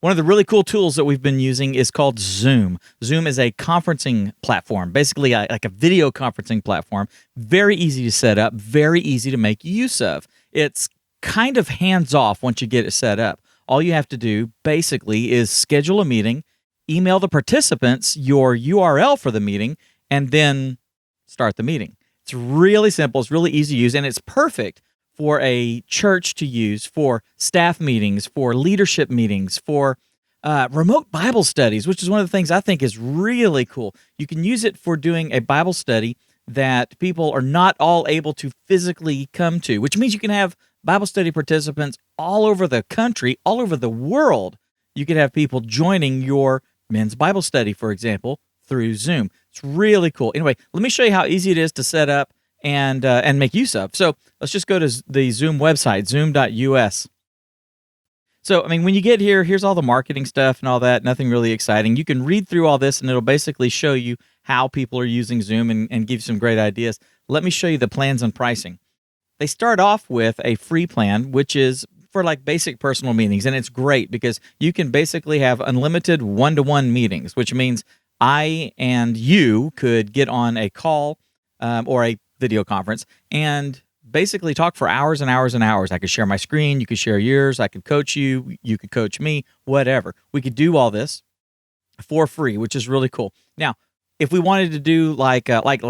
One of the really cool tools that we've been using is called Zoom. Zoom is a conferencing platform, basically like a video conferencing platform. Very easy to set up, very easy to make use of. It's kind of hands-off once you get it set up. All you have to do basically is schedule a meeting, email the participants your URL for the meeting, and then start the meeting. It's really simple. It's really easy to use, and it's perfect for a church to use, for staff meetings, for leadership meetings, for remote Bible studies, which is one of the things I think is really cool. You can use it for doing a Bible study that people are not all able to physically come to, which means you can have Bible study participants all over the country, all over the world. You could have people joining your men's Bible study, for example, through Zoom. It's really cool. Anyway, let me show you how easy it is to set up and make use of. So let's just go to the Zoom website, zoom.us. So, I mean, when you get here, here's all the marketing stuff and all that, nothing really exciting. You can read through all this, and it'll basically show you how people are using Zoom and give you some great ideas. Let me show you the plans and pricing. They start off with a free plan, which is for like basic personal meetings, and it's great because you can basically have unlimited one-to-one meetings, which means I and you could get on a call or a video conference and basically talk for hours and hours and hours. I could share my screen, you could share yours, I could coach you, you could coach me, whatever. We could do all this for free, which is really cool. Now, if we wanted to do like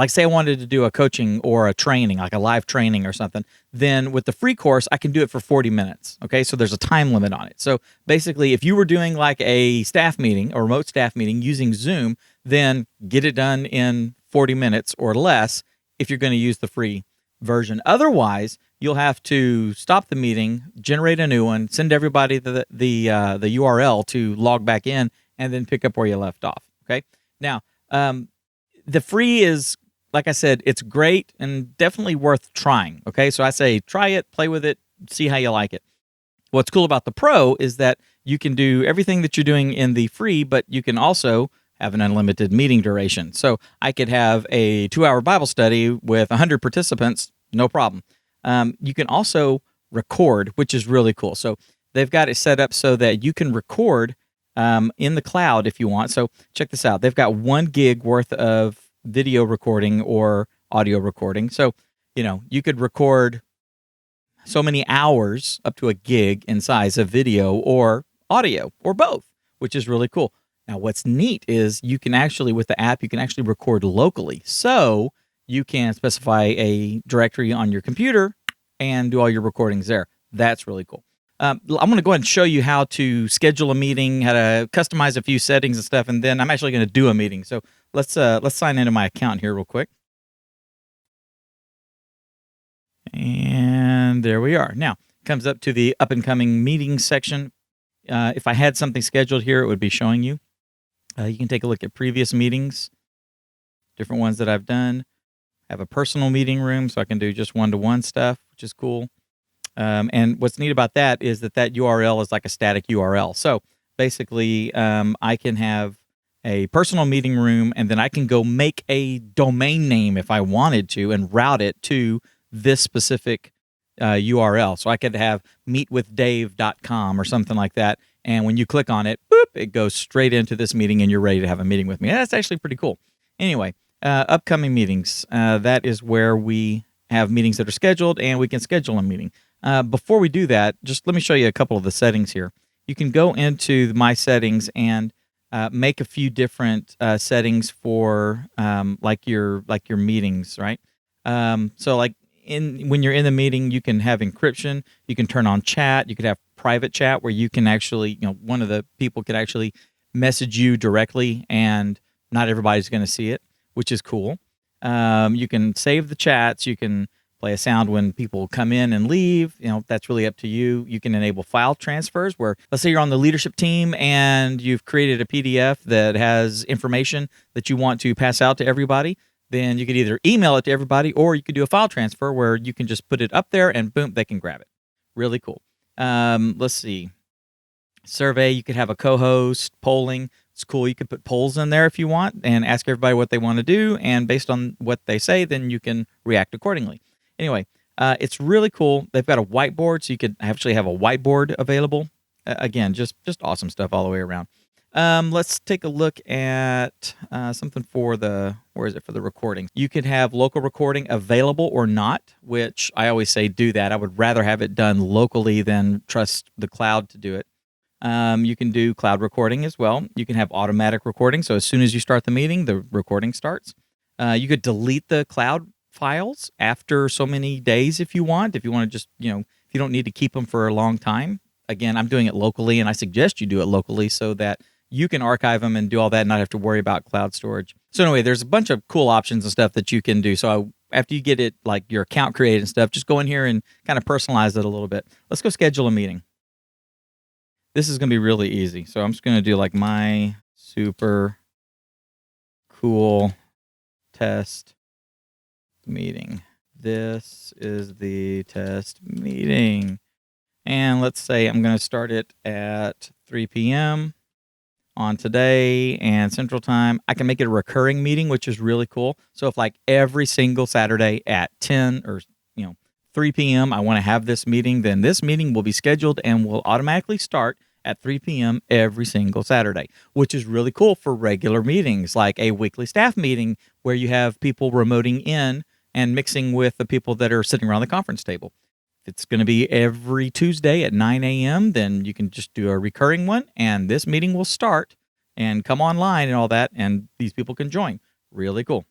say I wanted to do a coaching or a training, like a live training or something, then with the free course, I can do it for 40 minutes. Okay, so there's a time limit on it. So basically, if you were doing like a staff meeting, a remote staff meeting using Zoom, then get it done in 40 minutes or less if you're going to use the free version. Otherwise, you'll have to stop the meeting, generate a new one, send everybody the URL to log back in, and then pick up where you left off. Okay, now. The free is, like I said, it's great and definitely worth trying. Okay, so I say try it, play with it, see how you like it. What's cool about the pro is that you can do everything that you're doing in the free, but you can also have an unlimited meeting duration. So I could have a 2-hour Bible study with 100 participants, no problem. You can also record, which is really cool. So they've got it set up so that you can record in the cloud if you want. So check this out. They've got 1 gig worth of video recording or audio recording. So, you could record so many hours up to a gig in size of video or audio or both, which is really cool. Now, what's neat is you can actually, with the app, you can actually record locally. So you can specify a directory on your computer and do all your recordings there. That's really cool. I'm going to go ahead and show you how to schedule a meeting, how to customize a few settings and stuff, and then I'm actually going to do a meeting. So let's sign into my account here real quick. And there we are. Now, it comes up to the up-and-coming meetings section. If I had something scheduled here, it would be showing you. You can take a look at previous meetings, different ones that I've done. I have a personal meeting room, so I can do just one-to-one stuff, which is cool. And what's neat about that is that URL is like a static URL. So basically, I can have a personal meeting room, and then I can go make a domain name if I wanted to and route it to this specific URL. So I could have meetwithdave.com or something like that. And when you click on it, boop, it goes straight into this meeting, and you're ready to have a meeting with me. That's actually pretty cool. Anyway, upcoming meetings. That is where we have meetings that are scheduled, and we can schedule a meeting. Before we do that, just let me show you a couple of the settings here. You can go into my settings and make a few different settings for like your meetings, right? So like when you're in the meeting, you can have encryption. You can turn on chat. You could have private chat where you can actually, one of the people could actually message you directly, and not everybody's going to see it, which is cool. You can save the chats. You can play a sound when people come in and leave. That's really up to you. You can enable file transfers where, let's say you're on the leadership team and you've created a PDF that has information that you want to pass out to everybody. Then you could either email it to everybody, or you could do a file transfer where you can just put it up there and boom, they can grab it. Really cool. Let's see. Survey, you could have a co-host, polling. It's cool. You could put polls in there if you want and ask everybody what they want to do. And based on what they say, then you can react accordingly. Anyway, it's really cool. They've got a whiteboard, so you could actually have a whiteboard available. Again, just awesome stuff all the way around. Let's take a look at something for the where is it for the recording. You can have local recording available or not, which I always say do that. I would rather have it done locally than trust the cloud to do it. You can do cloud recording as well. You can have automatic recording, so as soon as you start the meeting, the recording starts. You could delete the cloud files after so many days if you want. If you want to just, if you don't need to keep them for a long time. Again, I'm doing it locally, and I suggest you do it locally so that you can archive them and do all that and not have to worry about cloud storage. So anyway, there's a bunch of cool options and stuff that you can do. So after you get it, like your account created and stuff, just go in here and kind of personalize it a little bit. Let's go schedule a meeting. This is going to be really easy. So I'm just going to do like my super cool test meeting. This is the test meeting. And let's say I'm going to start it at 3 p.m. on today and Central Time. I can make it a recurring meeting, which is really cool. So if like every single Saturday at 10 or 3 p.m. I want to have this meeting, then this meeting will be scheduled and will automatically start at 3 p.m. every single Saturday, which is really cool for regular meetings, like a weekly staff meeting where you have people remoting in and mixing with the people that are sitting around the conference table. If it's going to be every Tuesday at 9 a.m., then you can just do a recurring one, and this meeting will start and come online and all that, and these people can join. Really cool.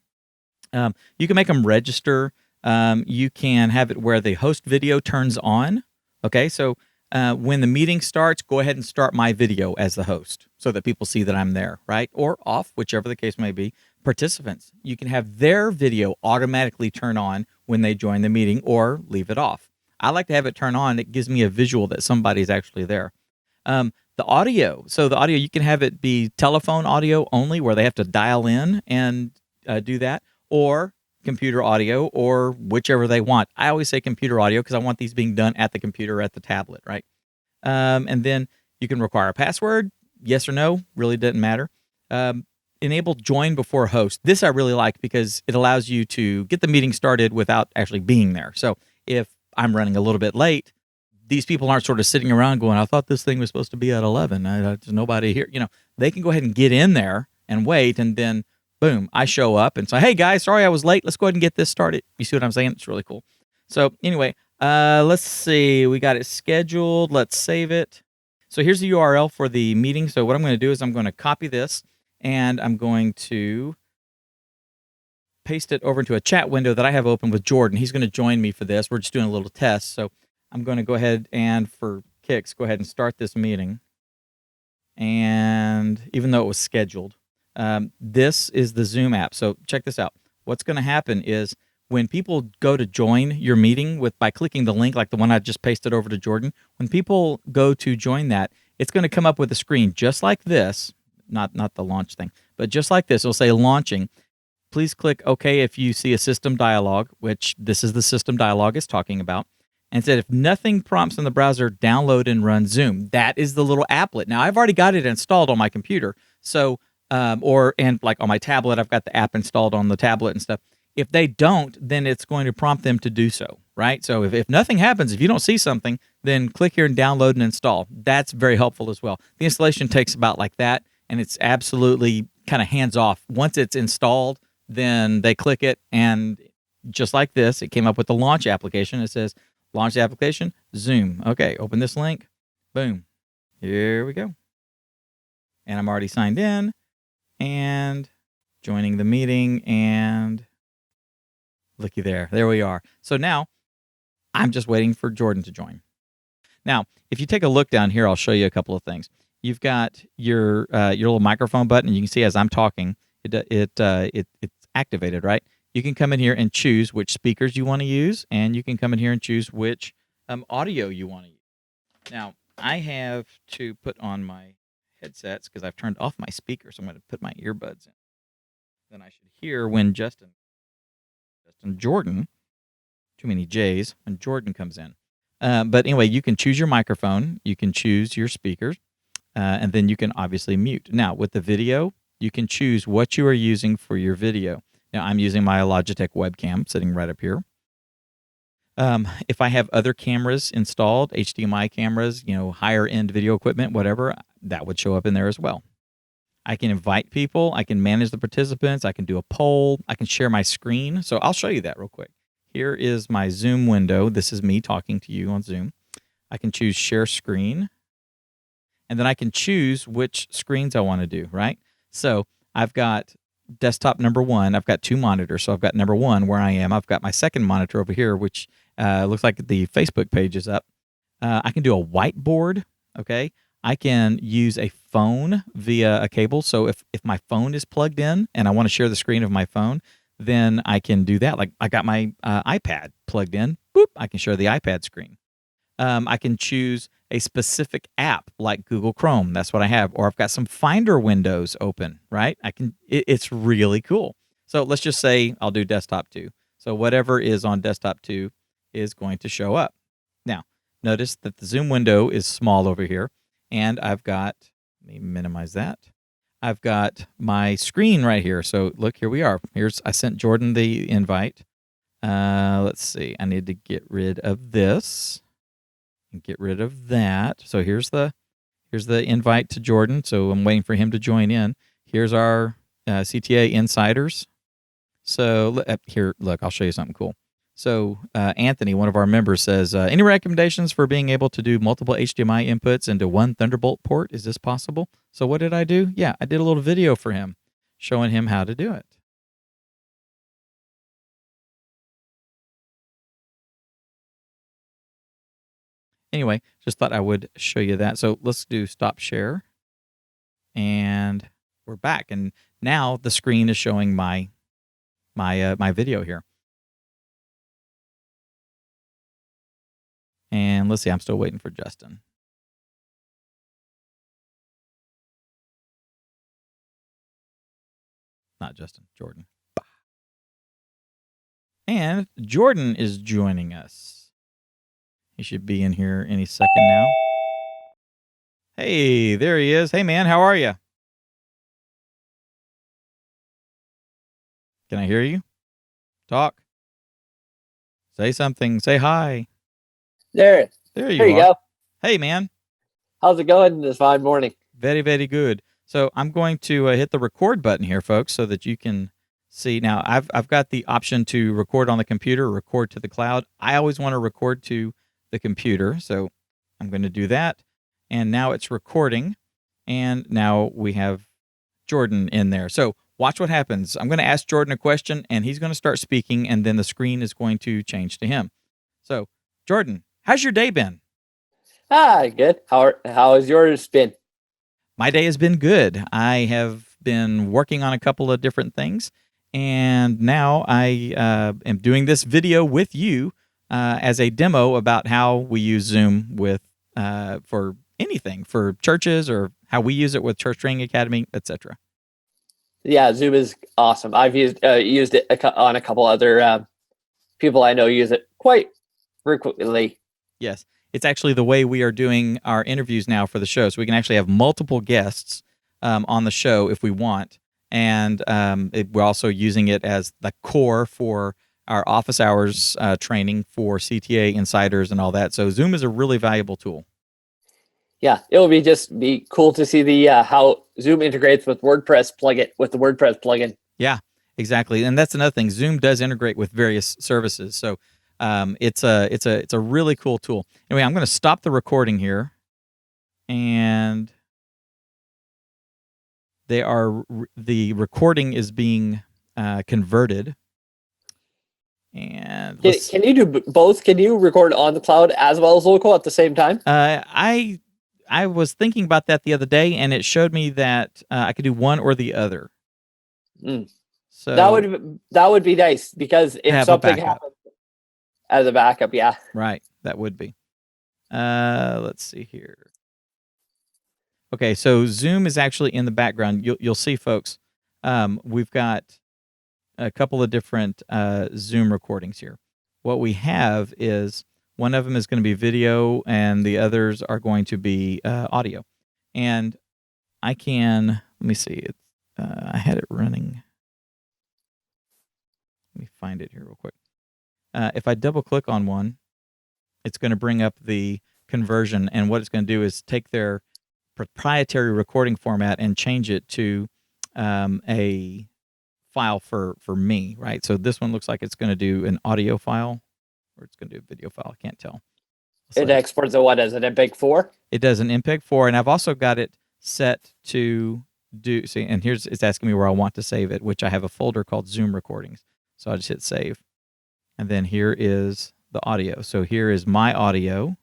You can make them register. You can have it where the host video turns on. Okay, so when the meeting starts, go ahead and start my video as the host so that people see that I'm there, right? Or off, whichever the case may be. Participants, you can have their video automatically turn on when they join the meeting or leave it off. I like to have it turn on. It gives me a visual that somebody's actually there. The audio. So the audio, you can have it be telephone audio only where they have to dial in and do that, or computer audio, or whichever they want. I always say computer audio because I want these being done at the computer or at the tablet, right? And then you can require a password. Yes or no, really doesn't matter. Enable join before host. This I really like because it allows you to get the meeting started without actually being there. So if I'm running a little bit late, these people aren't sort of sitting around going, I thought this thing was supposed to be at 11. There's nobody here. They can go ahead and get in there and wait, and then boom, I show up and say, hey guys, sorry I was late. Let's go ahead and get this started. You see what I'm saying? It's really cool. So anyway, let's see. We got it scheduled. Let's save it. So here's the URL for the meeting. So what I'm going to do is I'm going to copy this, and I'm going to paste it over into a chat window that I have open with Jordan. He's going to join me for this. We're just doing a little test. So I'm going to go ahead and, for kicks, go ahead and start this meeting. And even though it was scheduled, this is the Zoom app. So check this out. What's going to happen is when people go to join your meeting by clicking the link, like the one I just pasted over to Jordan, when people go to join that, it's going to come up with a screen just like this, not the launch thing, but just like this. It'll say launching. Please click OK if you see a system dialog, which this is the system dialog it's talking about. And said, if nothing prompts in the browser, download and run Zoom. That is the little applet. Now, I've already got it installed on my computer. So, and like on my tablet, I've got the app installed on the tablet and stuff. If they don't, then it's going to prompt them to do so, right? So if nothing happens, if you don't see something, then click here and download and install. That's very helpful as well. The installation takes about like that, and it's absolutely kind of hands-off. Once it's installed, then they click it, and just like this, it came up with the launch application. It says, launch the application, Zoom. Okay, open this link. Boom. Here we go. And I'm already signed in and joining the meeting, and looky there. There we are. So now I'm just waiting for Jordan to join. Now, if you take a look down here, I'll show you a couple of things. You've got your little microphone button. You can see as I'm talking, it's activated, right? You can come in here and choose which speakers you want to use, and you can come in here and choose which audio you want to use. Now, I have to put on my headsets because I've turned off my speakers. So I'm going to put my earbuds in. Then I should hear when Justin Jordan, too many J's, when Jordan comes in. But anyway, you can choose your microphone. You can choose your speakers, and then you can obviously mute. Now, with the video, you can choose what you are using for your video. Now, I'm using my Logitech webcam sitting right up here. If I have other cameras installed, HDMI cameras, higher end video equipment, whatever, that would show up in there as well. I can invite people. I can manage the participants. I can do a poll. I can share my screen. So I'll show you that real quick. Here is my Zoom window. This is me talking to you on Zoom. I can choose share screen. And then I can choose which screens I want to do, right? So I've got desktop number 1. I've got 2 monitors. So I've got number 1 where I am. I've got my second monitor over here, which looks like the Facebook page is up. I can do a whiteboard, okay? I can use a phone via a cable. So if my phone is plugged in and I want to share the screen of my phone, then I can do that. Like I got my iPad plugged in. Boop, I can share the iPad screen. I can choose a specific app like Google Chrome. That's what I have. Or I've got some Finder windows open, right? It's really cool. So let's just say I'll do desktop 2. So whatever is on desktop 2 is going to show up. Now, notice that the Zoom window is small over here. And I've got, let me minimize that. I've got my screen right here. So look, here we are. I sent Jordan the invite. Let's see. I need to get rid of this and get rid of that. So here's the invite to Jordan. So I'm waiting for him to join in. Here's our CTA insiders. So here, look, I'll show you something cool. So Anthony, one of our members, says, any recommendations for being able to do multiple HDMI inputs into one Thunderbolt port? Is this possible? So what did I do? Yeah, I did a little video for him showing him how to do it. Anyway, just thought I would show you that. So let's do stop share. And we're back. And now the screen is showing my video here. And let's see, I'm still waiting for Justin. Not Justin, Jordan. And Jordan is joining us. He should be in here any second now. Hey, there he is. Hey, man, how are you? Can I hear you? Talk. Say something. Say hi. There you are. go. Hey, man. How's it going this fine morning? Very, very good. So I'm going to hit the record button here, folks, so that you can see. Now, I've got the option to record on the computer, record to the cloud. I always want to record to the computer, so I'm going to do that. And now it's recording, and now we have Jordan in there. So watch what happens. I'm going to ask Jordan a question, and he's going to start speaking, and then the screen is going to change to him. So, Jordan, how's your day been? Good. How has yours been? My day has been good. I have been working on a couple of different things, and now I am doing this video with you as a demo about how we use Zoom for anything, for churches, or how we use it with Church Training Academy, etc. Yeah, Zoom is awesome. I've used it on a couple other people I know use it quite frequently. Yes. It's actually the way we are doing our interviews now for the show. So we can actually have multiple guests on the show if we want. And we're also using it as the core for our office hours training for CTA insiders and all that. So Zoom is a really valuable tool. Yeah, it will be cool to see the how Zoom integrates with WordPress with the WordPress plugin. Yeah, exactly. And that's another thing. Zoom does integrate with various services. So it's a really cool tool. Anyway, I'm going to stop the recording here, and the recording is being converted. And can you do both? Can you record on the cloud as well as local at the same time? I was thinking about that the other day, and it showed me that I could do one or the other. So that would be nice, because if something happens as a backup, yeah. Right, that would be. Let's see here. Okay, so Zoom is actually in the background. You'll see, folks. We've got a couple of different Zoom recordings here. What we have is one of them is going to be video, and the others are going to be audio. And I can, let me see. I had it running. Let me find it here real quick. If I double click on one, it's going to bring up the conversion, and what it's going to do is take their proprietary recording format and change it to a file for me, right? So this one looks like it's going to do an audio file, or it's going to do a video file. I can't tell. It exports a what as an MPEG-4? It does an MPEG-4, and I've also got it set to do. See, and here's it's asking me where I want to save it, which I have a folder called Zoom Recordings. So I just hit save, and then here is the audio. So here is my audio,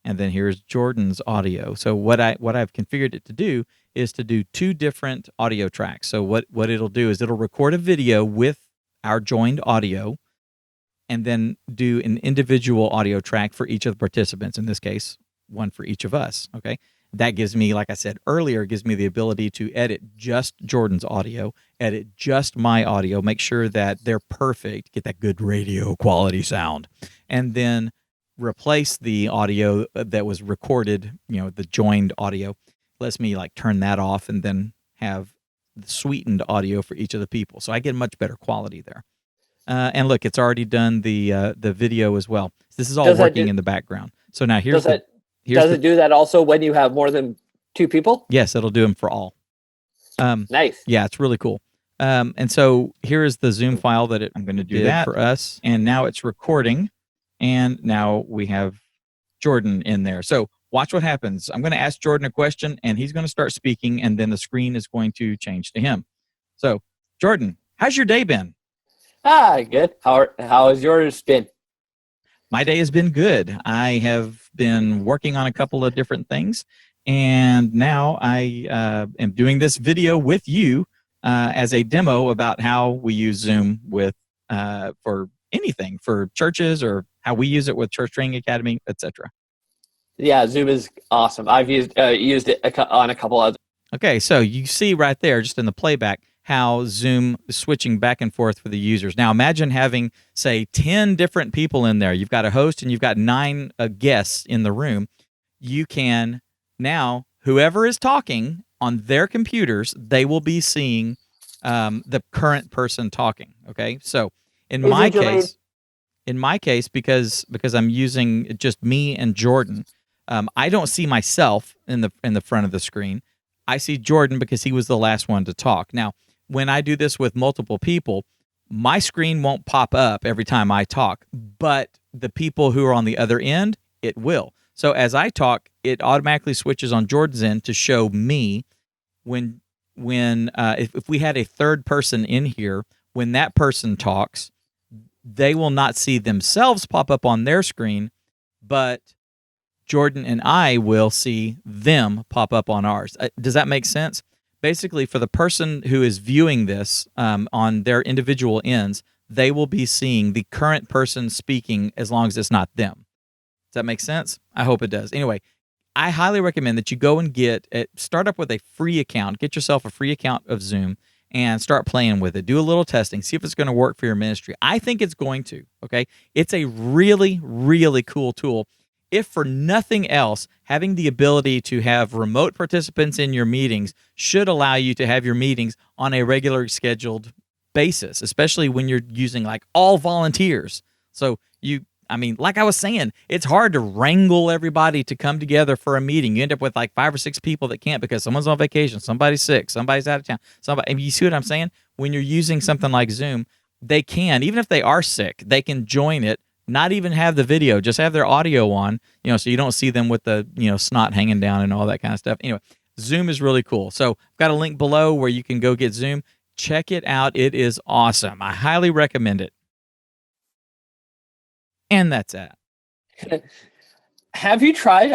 and then here's Jordan's audio. So what I've configured it to do is to do two different audio tracks. So what it'll do is it'll record a video with our joined audio, and then do an individual audio track for each of the participants. In this case, one for each of us. Okay, that gives me, like I said earlier, gives me the ability to edit just Jordan's audio, edit just my audio, make sure that they're perfect, get that good radio quality sound, and then replace the audio that was recorded, the joined audio. Lets me like turn that off and then have the sweetened audio for each of the people. So I get much better quality there. And look, it's already done the video as well. This is all working in the background. So now here's does it do that also when you have more than two people? Yes, it'll do them for all. Nice. Yeah, it's really cool. And so here is the Zoom file that I'm going to do that for us. And now it's recording. And now we have Jordan in there. So watch what happens. I'm going to ask Jordan a question, and he's going to start speaking, and then the screen is going to change to him. So, Jordan, how's your day been? Good. How has yours been? My day has been good. I have been working on a couple of different things, and now I am doing this video with you as a demo about how we use Zoom with for anything, for churches, or how we use it with Church Training Academy, etc. Yeah, Zoom is awesome. I've used it on a couple other. Okay, so you see right there, just in the playback, how Zoom is switching back and forth for the users. Now imagine having, say, 10 different people in there. You've got a host and you've got 9 guests in the room. You can now, whoever is talking on their computers, they will be seeing the current person talking. Okay, so in my case, because I'm using just me and Jordan, I don't see myself in the front of the screen. I see Jordan because he was the last one to talk. Now, when I do this with multiple people, my screen won't pop up every time I talk, but the people who are on the other end, it will. So as I talk, it automatically switches on Jordan's end to show me if we had a third person in here, when that person talks, they will not see themselves pop up on their screen, but Jordan and I will see them pop up on ours. Does that make sense? Basically, for the person who is viewing this on their individual ends, they will be seeing the current person speaking as long as it's not them. Does that make sense? I hope it does. Anyway, I highly recommend that you go and start up with a free account. Get yourself a free account of Zoom and start playing with it. Do a little testing. See if it's going to work for your ministry. I think it's going to, okay? It's a really, really cool tool. If for nothing else, having the ability to have remote participants in your meetings should allow you to have your meetings on a regular scheduled basis, especially when you're using like all volunteers. So like I was saying, it's hard to wrangle everybody to come together for a meeting. You end up with like 5 or 6 people that can't because someone's on vacation, somebody's sick, somebody's out of town. You see what I'm saying? When you're using something like Zoom, they can, even if they are sick, they can join it, not even have the video, just have their audio on, so you don't see them with the, snot hanging down and all that kind of stuff. Anyway, Zoom is really cool. So I've got a link below where you can go get Zoom. Check it out. It is awesome. I highly recommend it. And that's it. Have you tried